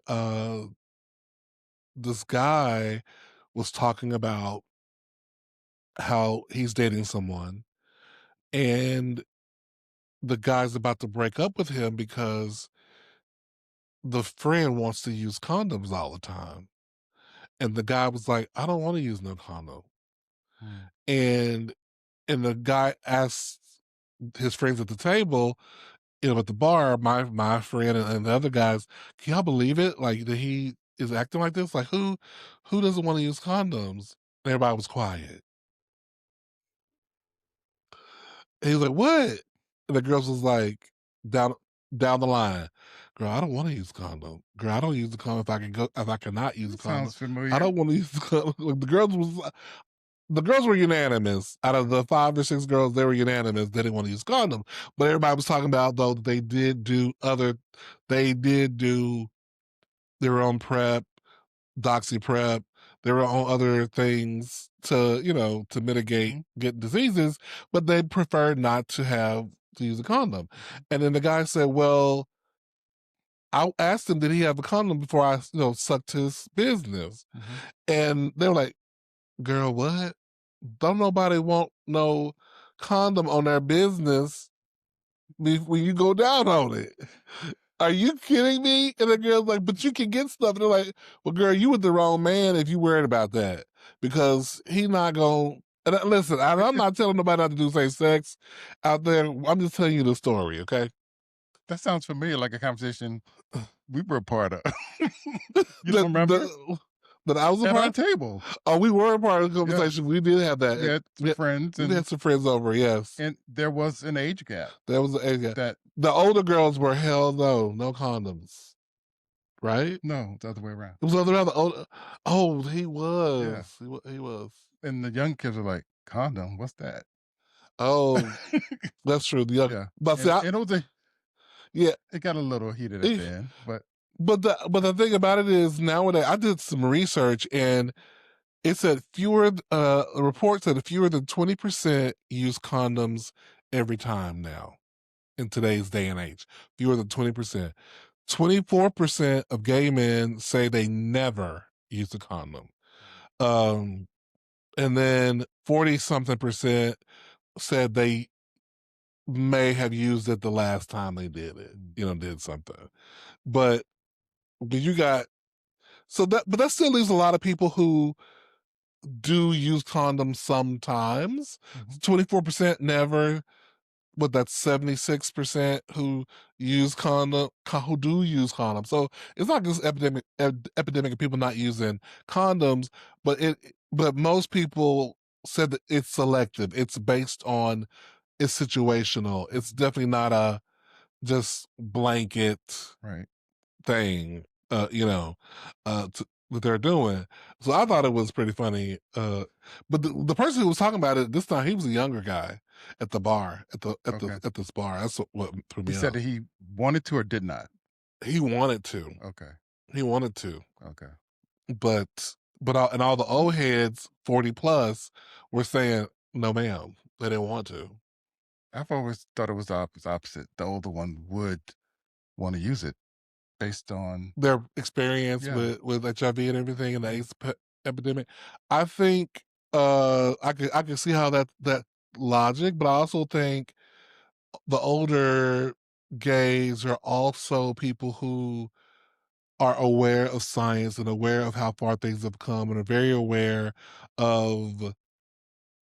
this guy was talking about how he's dating someone, and the guy's about to break up with him because the friend wants to use condoms all the time. and the guy was like, "I don't want to use no condom," Mm. and the guy asked his friends at the table, at the bar, my friend and the other guys, "Can y'all believe it? Like that he is acting like this? Like who doesn't want to use condoms?" And everybody was quiet. And he was like, "What?" And the girls was like, down down the line, "Girl, I don't want to use condom. Girl, I don't use the condom if I cannot use a That condom. sounds I familiar. don't want to use the condom." Like, the girls were unanimous. Out of the 5 or 6 girls, they were unanimous. They didn't want to use condom. But everybody was talking about though that they did do their own prep, doxy prep. There were on other things to mitigate Mhm, getting diseases, but they preferred not to use a condom. mhm, And then the guy said, "Well, I asked him, did he have a condom before I, sucked his business?" mhm. And they were like, "Girl, what? Don't nobody want no condom on their business when you go down on it. Are you kidding me?" And the girl's like, "But you can get stuff." And they're like, "Well, girl, you with the wrong man if you worried about that because he not going." And listen, I'm It not telling nobody not to do safe sex out there. I'm just telling you the story, okay? that sounds familiar, like a conversation we were a part of. You that don't remember? the, that I was a At our part. table. Oh, we were a part of the Yeah, conversation. We did have that. we had some friends, We had some friends over. Yes, and there was an age gap that was yeah. that The older girls were hell no, no condoms, right? no, the other way around. It was other other older. Oh, he Yeah, was. He was. and the young kids are like, "Condom, what's that?" Oh, that's true. Yeah, Yeah, but see, and yeah, it got a little heated at eh, the end, but but the thing about it is nowadays I did some research and it said a report said fewer than 20% use condoms every time now in today's day and age. Fewer than 20%. 24% of gay men say they never use a condom. Um, and then 40 something percent said they may have used it the last time they did it, mm, did something. But you got but that still leaves a lot of people who do use condoms sometimes. mhm, 24% never, but that's 76% who do use condoms. So it's not just epidemic of people not using condoms, but most people said that it's selective. It's based on it's situational. It's mhm, definitely not a just blanket right. thing, that they're doing. So I thought it was pretty funny. But the person who was talking about it this time, he was a younger guy at the bar Okay. at this bar. That's what threw He me said off. that he wanted to or did not? He wanted to. Okay, He wanted to, okay. and all the old heads, 40 plus, were saying no, ma'am. They didn't want to. I've always thought it was the opposite. The older one would wanna use it based on Their experience yeah, with HIV and everything and the mhm, AIDS epidemic. I think I could see how that logic, but I also think the older gays are also people who are aware of science and aware of how far things have come and are very aware of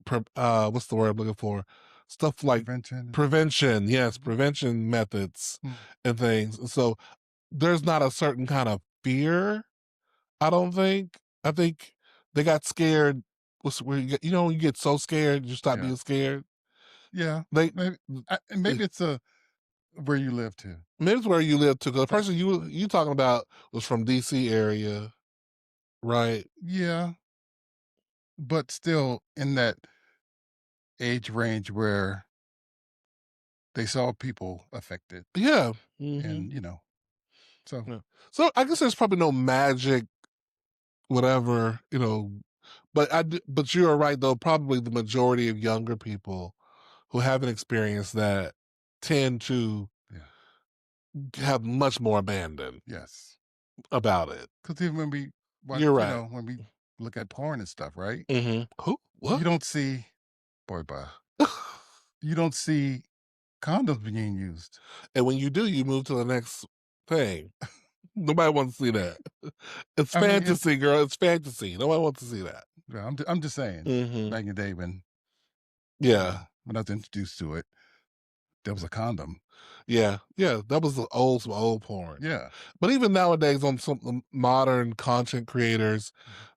what's the word I'm looking for? Stuff like prevention. prevention, yes, Mhm, prevention methods mm, and things. And so there's not a certain kind of fear, I don't think. I think they got scared. Where when you get so scared, you stop yeah, being scared. yeah, They maybe and maybe it's, where you live too. maybe it's where you live too. 'Cause the Some person you talking about was from DC area, right? yeah, but still in that age range where they saw people affected Yeah. Hmm. and, so Yeah. So I guess there's probably no magic, whatever, but you are right though. Probably the majority of younger people who haven't experienced that tend to yeah, have much more abandon yes. about it. Because even when we watch, You're right. when we look at porn and stuff, right? Who? You What? don't see boy, bye. You don't see condoms being used. And when you do, you move to the next thing. Nobody wants to see that. It's I mean, fantasy, girl. It's fantasy. Nobody wants to see that. yeah, I'm just saying, Hmm. back in the day when, Yeah, when I was introduced to it, there was a condom. yeah, yeah. That was some old porn. Yeah. But even nowadays, on some modern content creators, Mhm,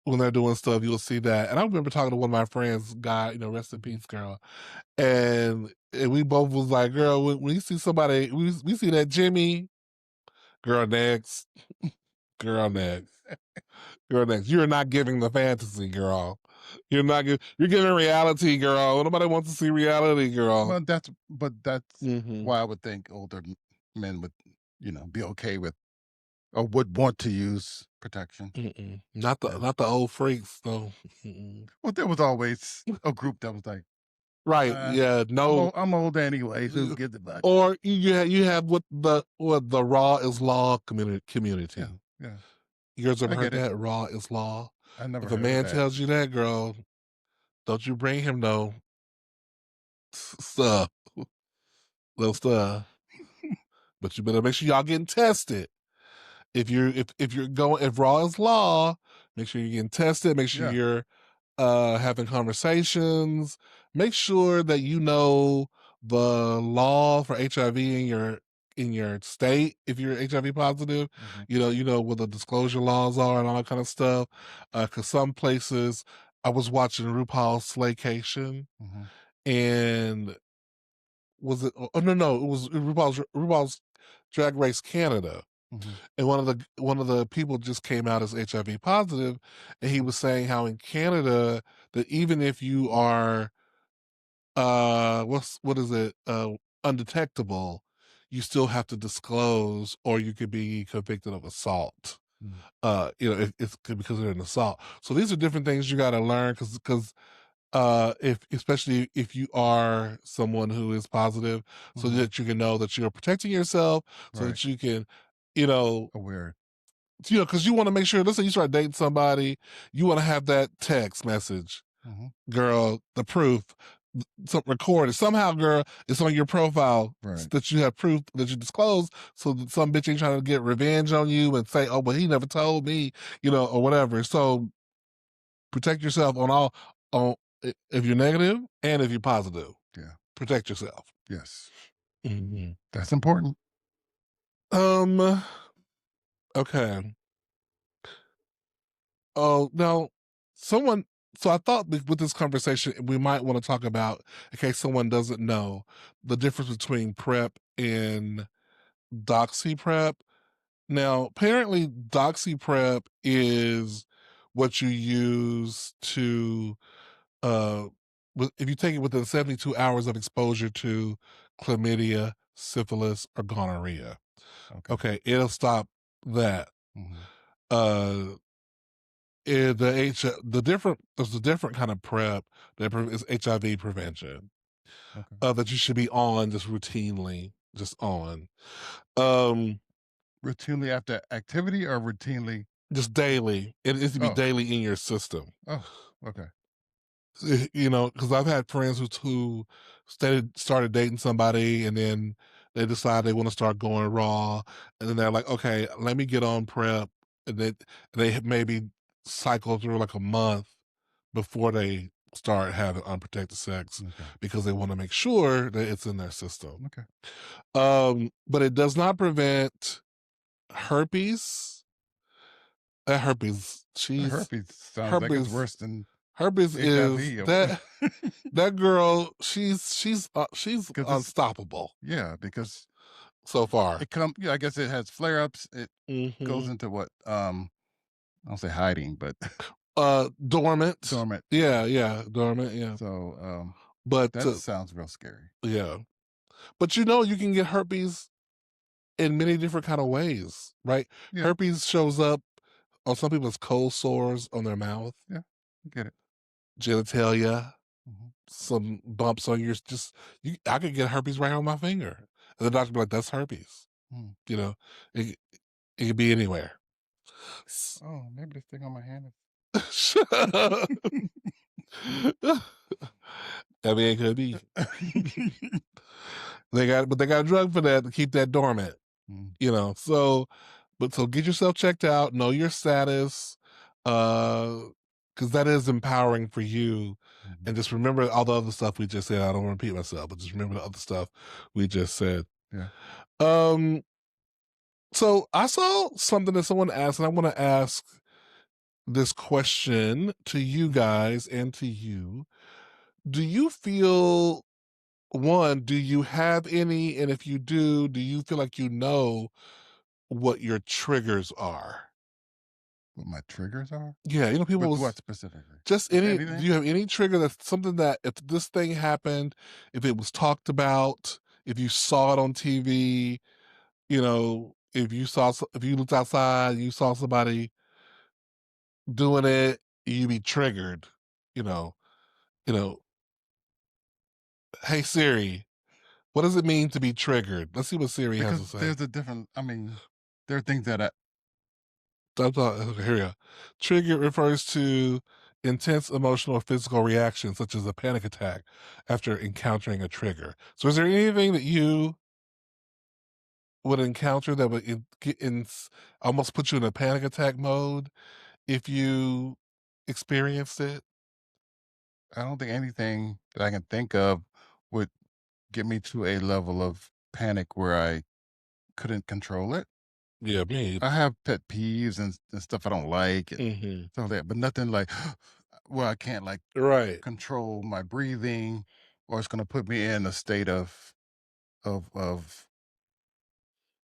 when they're doing stuff, you'll see that. And I remember talking to one of my friends, guy, rest in mhm. peace, girl, and we both was like, girl, when you see somebody, we see that Jimmy, girl, next, girl, next. Girl, next. You're not giving the fantasy, girl. You're giving reality, girl. Nobody wants to see reality, girl. But that's Hmm. why I would think older men would, be okay with or would want to use protection. Mm-mm. Not the Yeah. not the old freaks, though. Mm-mm. Well, there was always a group that was like, Right? Yeah. No. I'm old anyway, so who gives a fuck? Or you have what the raw is law Yeah, community. yeah, You guys ever I heard get it. that? Raw is law. I never If a heard of man that. tells you that, girl, don't you bring him no stuff, little stuff. But you better make sure y'all getting tested. If you're going if raw is law, make sure you're getting tested. Make sure Yeah. you're having conversations. Make sure that you know the law for HIV in your state if you're HIV positive. Mhm, You know what the disclosure laws are and all that kind of stuff. Because some places, I was watching RuPaul's Slaycation, mhm, and was it? Oh no, it was RuPaul's Drag Race Canada, mhm, and one of the people just came out as HIV positive, and he mhm, was saying how in Canada that even if you are what is it undetectable, you still have to disclose, or you could be convicted of assault. mhm, It's because they're an assault. So these are different things you got to learn because if especially if you are someone who is positive, so mhm. that you can know that you're protecting yourself, so Right. that you can you know Aware. because you want to make sure, let's say you start dating somebody, you want to have that text message, Mhm. girl, the proof, some recorded somehow, girl, it's on your profile Right. that you have proof that you disclose, so that some bitch ain't trying to get revenge on you and say, oh, but he never told me, or whatever. So protect yourself on all on if you're negative and if you're positive. Yeah. Protect yourself. Yes. Mhm. That's important. Um. Okay. Oh, now, someone. So I thought with this conversation, we might want to talk about, in case someone doesn't know, the difference between PrEP and Doxy Prep. Now, apparently, Doxy Prep is what you use to, uh, if you take it within 72 hours of exposure to chlamydia, syphilis, or gonorrhea. Okay. Okay, it'll stop that. Mhm. Uh, there's a different kind of prep that is HIV prevention Okay. that you should be on just routinely, just on, um, Routinely after activity or routinely? just daily. It needs to be Oh. daily in your system. Oh, okay. Because I've had friends who started dating somebody, and then they decide they want to start going raw, and then they're like, okay, let me get on prep, and they maybe cycle through like a month before they start having unprotected sex Okay. because they want to make sure that it's in their system. Okay. But it does not prevent herpes. Herpes, she's Herpes sounds like it's herpes. worse than Herpes is HIV that girl. She's because it's unstoppable yeah, because so far. I guess it has flare-ups. It goes Hmm. into what, I don't say hiding, but Dormant. dormant. Yeah, yeah, dormant. Yeah, So, but that sounds real scary. yeah, but you can get herpes in many different kind of ways, right? Yeah, Herpes shows up on some people's cold sores on their mouth, yeah, I get it. genitalia, Mhm, some bumps on your just. I could get herpes right on my finger, and the doctor be like, "That's herpes." mm. You know, it, it could be anywhere. Oh, maybe this thing on my hand I mean, it could be. is But they got a drug for that to keep that dormant. Mm, So But so get yourself checked out, know your status, because that is empowering for you. Mhm. And just remember all the other stuff we just said. I don't want to repeat myself, but just remember the other stuff we just said. Yeah. Um, so I saw something that someone asked, and I want to ask this question to you guys and to you. Do you feel one, do you have any? And if you do you feel like you know what your triggers are? What my triggers are? Yeah, people With was what specifically? just Just any, do anything? you have any trigger that's something that if this thing happened, if it was talked about, if you saw it on TV, if if you looked outside and you saw somebody doing it, you'd be triggered, you know, you know, hey Siri, what does it mean to be triggered? Let's see what Siri has Because to say. there's a different there are things that I Okay, here we go. Trigger refers to intense emotional or physical reaction, such as a panic attack after encountering a trigger. So, is there anything that you would encounter that would almost put you in a panic attack mode if you experienced it? I don't think anything that I can think of would get me to a level of panic where I couldn't control it. Yeah, me. I have pet peeves and stuff I don't like and Hmm. stuff like that, but nothing like where I can't like Right. control my breathing or it's gonna put me in a state of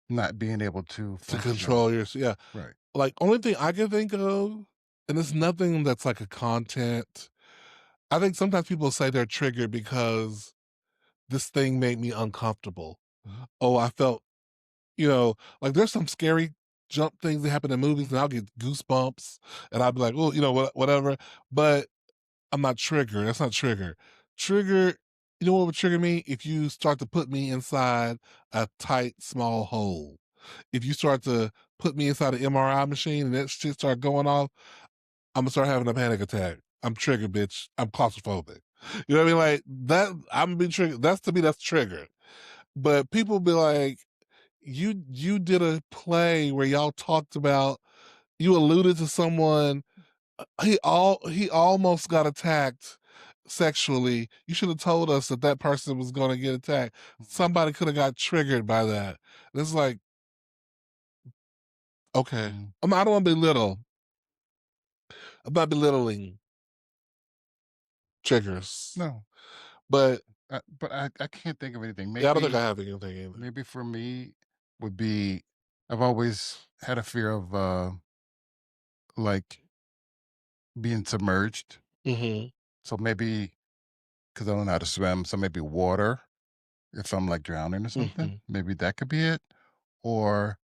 not being able to To function. control your, yeah. Right. Like, only thing I can think of, and it's nothing that's like a content. I think sometimes people say they're triggered because this thing made me uncomfortable. Mhm. Oh, I felt, like there's some scary jump things that happen in movies, and I'll get goosebumps, and I'll be like, oh, whatever. But I'm not triggered. That's not trigger. Trigger. You know what would trigger me? If you start to put me inside a tight, small hole. If you start to put me inside an MRI machine and that shit start going off, I'm gonna start having a panic attack. I'm triggered, bitch. I'm claustrophobic. You know what I mean? Like that. I'm gonna be triggered. That's to me. That's triggered. But people be like, you did a play where y'all talked about, you alluded to someone, he almost got attacked sexually. You should have told us that that person was going to get attacked. Mhm. Somebody could have got triggered by that. And it's like, okay, Mhm. I don't want to belittle. I'm not belittling triggers, No, but but I can't think of anything. yeah, I don't think I have anything either. Maybe for me would be I've always had a fear of like being submerged. Hmm. So maybe because I don't know how to swim, so maybe water if I'm like drowning or something. Hmm. Maybe that could be it. Or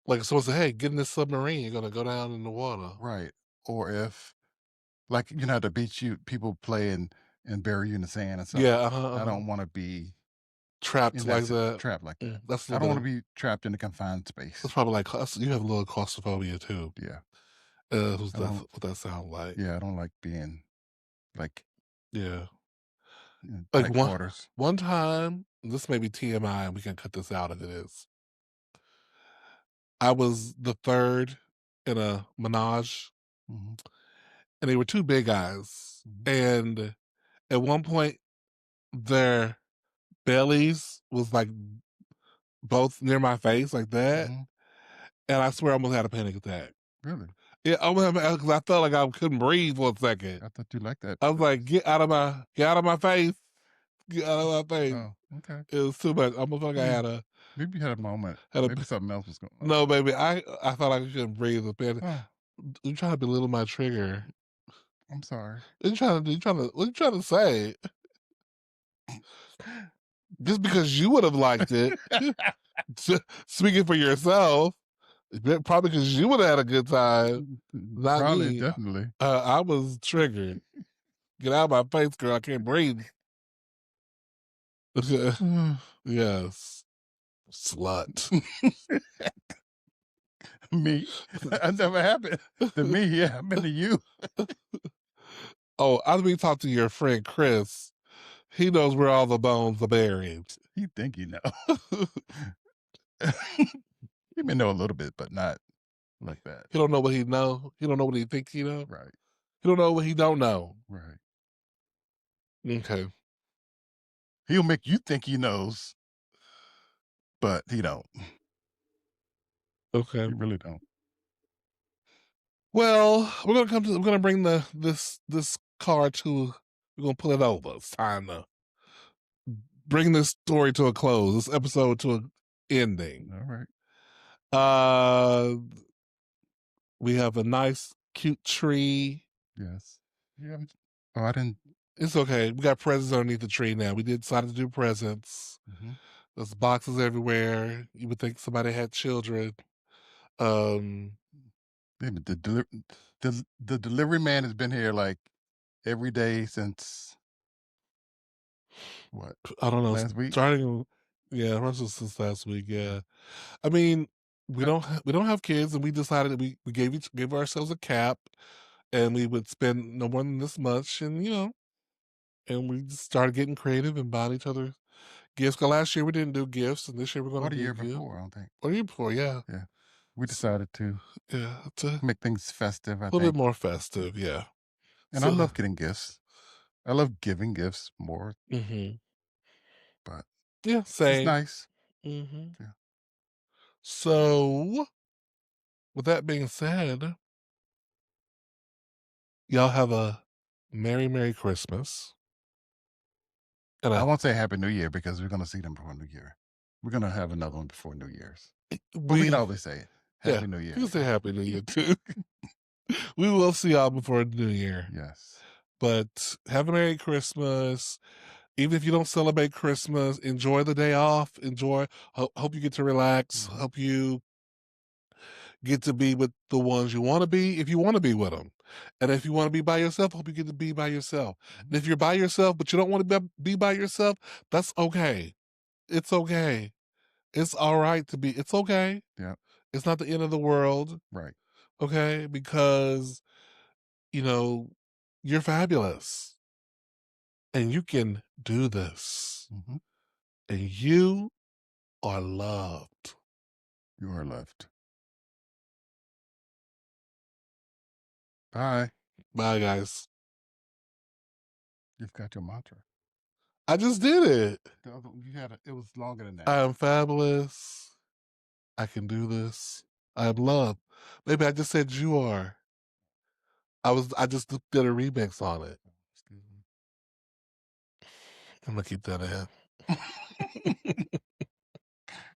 Like someone say, "Hey, get in this submarine. You're gonna go down in the water." right. Or if like at the beach you people play and bury you in the sand and stuff. Yeah, I don't want to be trapped in like that. trapped like that. That's a I little don't bit want of, to be trapped in a confined space. that's probably like you have a little claustrophobia too. Yeah. Who's I that? don't What that sound like? yeah, I don't like being like Yeah. in Like tight quarters. one time, this may be TMI, and we can cut this out if it is. I was the third in a menage, Mhm, and they were two big guys. mhm, And at one point, their bellies was like both near my face, like that. mhm. And I swear I almost had a panic attack. Really? Yeah, almost because I felt like I couldn't breathe for a second. I thought you liked that I was like, phrase. get out of my face, get out of my face. Oh, okay. It was too much. I almost felt like I Hmm. Maybe you had a moment. had a Maybe something else was going on. no, baby. I thought I couldn't breathe. A bit. Oh, You trying to belittle my trigger? I'm sorry. What you trying to say? Just because you would have liked it, speaking for yourself, probably because you would have had a good time, not Probably, me. definitely. I was triggered. Get out of my face, girl. I can't breathe. Yes, slut. Me? That never happened to me. Yeah, happened to you. Oh, I mean, talk to your friend Chris. He knows where all the bones are buried. You think you know. You may know a little bit, but not like that. He don't know what he know. He don't know what he think he know. Right, He don't know what he don't know. right. Okay. He'll make you think he knows, but he don't. Okay. He really don't. Well, we're gonna bring this car to we're gonna pull it over. It's time to bring this story to a close, this episode to an ending. All right. Uh we have a nice cute tree. Yes. You haven't Oh, I didn't It's okay. We got presents underneath the tree now. We did decided to do presents. mhm. There's boxes everywhere. You would think somebody had children. Um, Yeah, but the delivery man has been here, like, every day since, what, I don't know. last week? Starting, yeah, since last week. Yeah, I mean, Uh, we don't have kids, and we decided that we gave ourselves a cap, and we would spend no more than this much, and and we just started getting creative and buying each other gifts. 'Cause last year we didn't do gifts, and this year we're or gonna the do year gifts. before, I don't think. Or the year before, yeah. Yeah. We So, decided to yeah, it's a make things festive, I little bit think. more festive, yeah. And I So, love getting gifts. I love giving gifts more, mhm. but Yeah, it's same. nice. Mhm. Yeah. So, with that being said, y'all have a Merry Christmas, and I won't say Happy New Year because we're gonna see them before New Year. We're gonna have another one before New Year's. But we can we always say yeah, Happy New you Year. can say Happy New Year too. We will see y'all before the New Year, Yes. but have a Merry Christmas. Even if you don't celebrate Christmas, enjoy the day off. Enjoy. Hope you get to relax. Mhm. Hope you get to be with the ones you want to be if you want to be with them. And if you want to be by yourself, hope you get to be by yourself. Mhm. And if you're by yourself, but you don't want to be by yourself, that's okay. It's okay. It's all right to be, it's okay. Yeah. It's not the end of the world. Right. Okay. Because, you know, you're fabulous and you can do this Mhm. and you are loved. You are loved. Bye. Bye, guys. You've got your mantra. I just did it. You had it was longer than that. I am fabulous. I can do this. I am loved. Maybe I just said you are. I just did a remix on it. Excuse I'm gonna keep that in. me.